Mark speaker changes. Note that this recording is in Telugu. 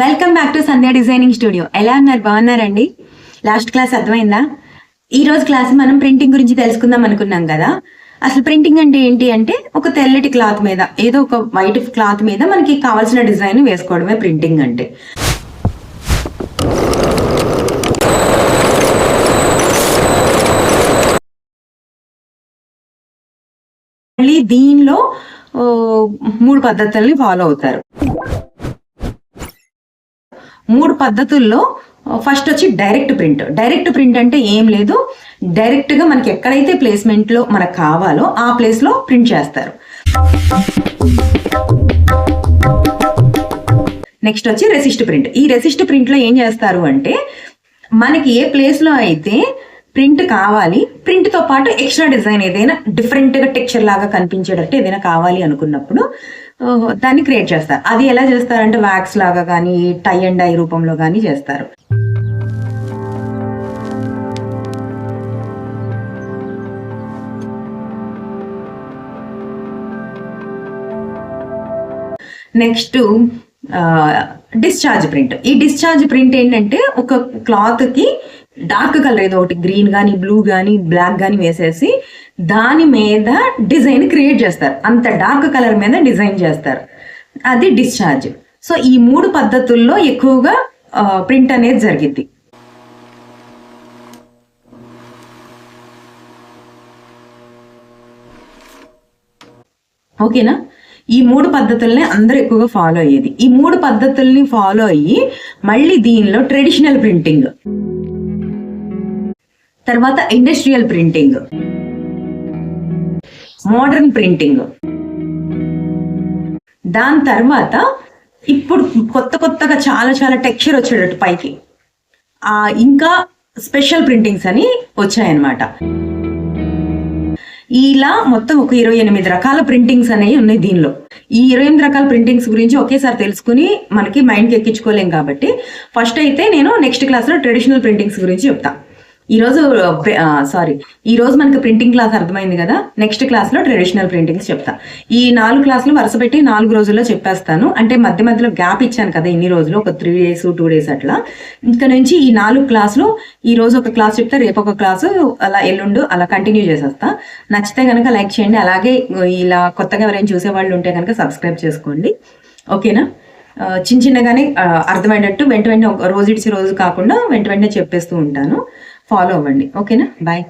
Speaker 1: Welcome back to Sandhya designing studio. ఎలా ఉన్నారు? బాగున్నారండి? లాస్ట్ క్లాస్ అర్థమైందా? ఈ రోజు క్లాస్ మనం ప్రింటింగ్ గురించి తెలుసుకుందాం అనుకున్నాం కదా. అసలు ప్రింటింగ్ అంటే ఏంటి అంటే ఒక తెల్లటి క్లాత్ మీద, ఏదో ఒక వైట్ క్లాత్ మీద మనకి కావాల్సిన డిజైన్ వేసుకోవడమే ప్రింటింగ్ అంటే. మళ్ళీ దీనిలో 3 పద్ధతుల్ని ఫాలో అవుతారు. 3 పద్ధతుల్లో ఫస్ట్ వచ్చి డైరెక్ట్ ప్రింట్. డైరెక్ట్ ప్రింట్ అంటే ఏం లేదు, డైరెక్ట్ గా మనకి ఎక్కడైతే ప్లేస్మెంట్ లో మనకు కావాలో ఆ ప్లేస్ లో ప్రింట్ చేస్తారు. నెక్స్ట్ వచ్చి రెసిస్ట్ ప్రింట్. ఈ రెసిస్ట్ ప్రింట్ లో ఏం చేస్తారు అంటే మనకి ఏ ప్లేస్ లో అయితే ప్రింట్ కావాలి, ప్రింట్ తో పాటు ఎక్స్ట్రా డిజైన్ ఏదైనా డిఫరెంట్ గా టెక్స్చర్ లాగా కనిపించేటట్టు ఏదైనా కావాలి అనుకున్నప్పుడు దాన్ని క్రియేట్ చేస్తారు. అది ఎలా చేస్తారంటే వ్యాక్స్ లాగా కానీ టై అండ్ డై రూపంలో కానీ చేస్తారు. Next discharge print. ఈ డిశ్చార్జ్ ప్రింట్ ఏంటంటే ఒక క్లాత్ కి డార్క్ కలర్ ఏదో ఒకటి గ్రీన్ కానీ బ్లూ కానీ బ్లాక్ కానీ వేసేసి దాని మీద డిజైన్ క్రియేట్ చేస్తారు. అంత డార్క్ కలర్ మీద డిజైన్ చేస్తారు, అది డిశ్చార్జ్. సో ఈ 3 పద్ధతుల్లో ఎక్కువగా ప్రింట్ అనేది జరిగింది. ఓకేనా? ఈ 3 పద్ధతుల్ని అందరూ ఎక్కువగా ఫాలో అయ్యేది. ఈ 3 పద్ధతుల్ని ఫాలో అయ్యి మళ్ళీ దీనిలో ట్రెడిషనల్ ప్రింటింగ్, తర్వాత ఇండస్ట్రియల్ ప్రింటింగ్, మోడర్న్ ప్రింటింగ్, దాని తర్వాత ఇప్పుడు కొత్తగా చాలా టెక్స్చర్ వచ్చేటట్టు పైకి ఇంకా స్పెషల్ ప్రింటింగ్స్ అని వచ్చాయన్నమాట. ఇలా మొత్తం ఒక 28 రకాల ప్రింటింగ్స్ అనేవి ఉన్నాయి దీనిలో. ఈ 28 రకాల ప్రింటింగ్స్ గురించి ఒకేసారి తెలుసుకుని మనకి మైండ్కి ఎక్కించుకోలేం కాబట్టి ఫస్ట్ అయితే నేను నెక్స్ట్ క్లాస్లో ట్రెడిషనల్ ప్రింటింగ్స్ గురించి చెప్తా. ఈ రోజు మనకి ప్రింటింగ్ క్లాస్ అర్థమైంది కదా. నెక్స్ట్ క్లాస్ లో ట్రెడిషనల్ ప్రింటింగ్స్ చెప్తా. ఈ 4 క్లాసులు వరుస పెట్టి 4 రోజుల్లో చెప్పేస్తాను. అంటే మధ్యలో గ్యాప్ ఇచ్చాను కదా ఇన్ని రోజులు, ఒక 3 days 2 days అట్లా. ఇంకా నుంచి ఈ 4 క్లాసులు, ఈ రోజు ఒక క్లాస్ చెప్తా, రేపు ఒక క్లాసు, అలా ఎల్లుండు అలా కంటిన్యూ చేసేస్తా. నచ్చితే కనుక లైక్ చేయండి. అలాగే ఇలా కొత్తగా ఎవరైనా చూసే వాళ్ళు ఉంటే కనుక సబ్స్క్రైబ్ చేసుకోండి. ఓకేనా? చిన్నగానే అర్థమయ్యేటట్టు వెంటనే రోజు ఇడిచి రోజు కాకుండా వెంటనే చెప్పేస్తూ ఉంటాను. ఫాలో అవ్వండి. ఓకేనా? బాయ్.